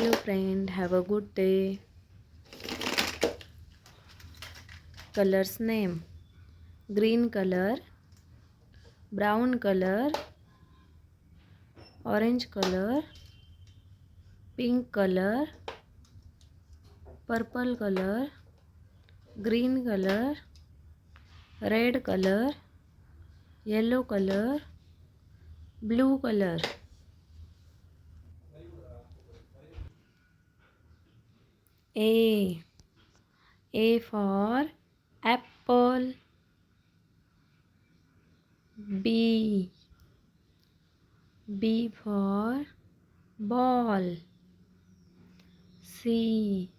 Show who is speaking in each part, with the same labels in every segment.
Speaker 1: Hello friend, have a good day. Colors name: green color, brown color, orange color, pink color, purple color, green color, red color, yellow color, blue color. A. A for apple. B. B for ball. C.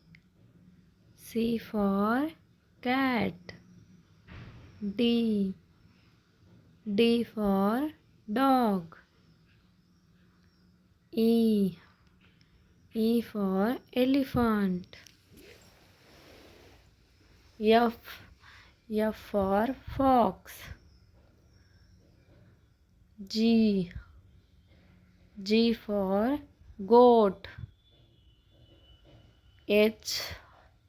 Speaker 1: C for cat. D. D for dog. E. E for elephant. F. F for fox. G. G for goat. H.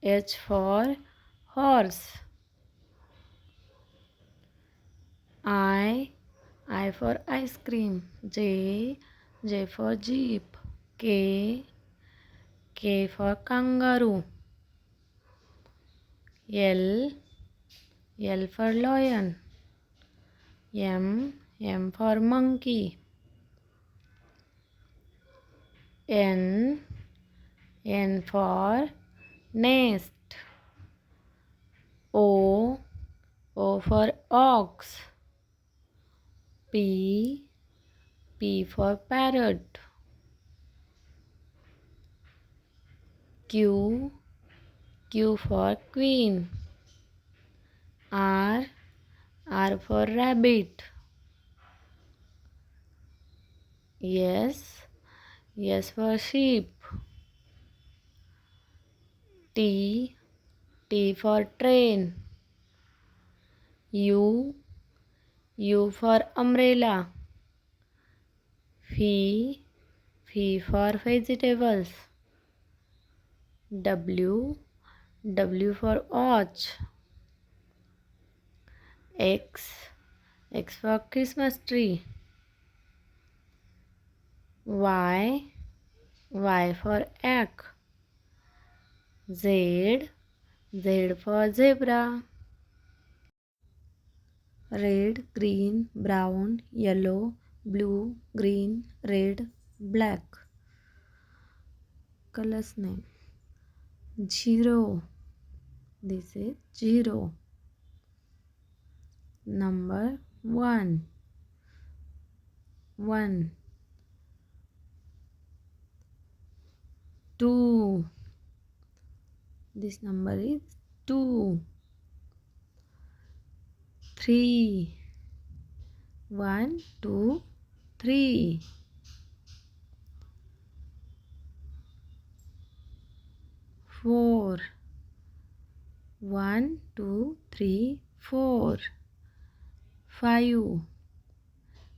Speaker 1: H for horse. I for ice cream. J. J for jeep. K. K for kangaroo. L. L for lion. M. M for monkey. N. N for nest. O. O for ox. P. P for parrot. Q. Q for queen. R. R for rabbit. S. S for sheep. T. T for train. U. U for umbrella. V. V for vegetables. W. W for watch. X. X for Christmas tree. Y. Y for egg. Z. Z for zebra. Red, green, brown, yellow, blue, green, red, black. Colors name: 0. This is 0. Number 1. 1. 2. This number is 2. 3. 1, 2, 3. 4. 1, 2, 3, 4. 5.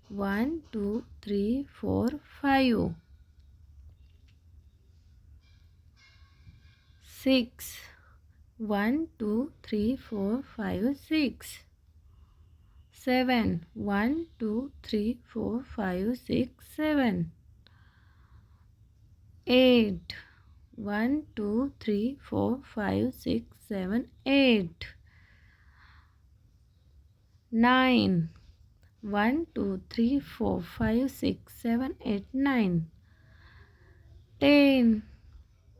Speaker 1: 1, 2, 3, 4, 5. 6. 1, 2, 3, 4, 5, 6. 7. 1, 2, 3, 4, 5, 6, 7. 8. 1, 2, 3, 4, 5, 6, 7, 8. 9. 1, 2, 3, 4, 5, 6, 7, 8, 9. 10.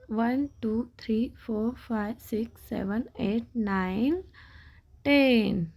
Speaker 1: 1, 2, 3, 4, 5, 6, 7, 8, 9, 10.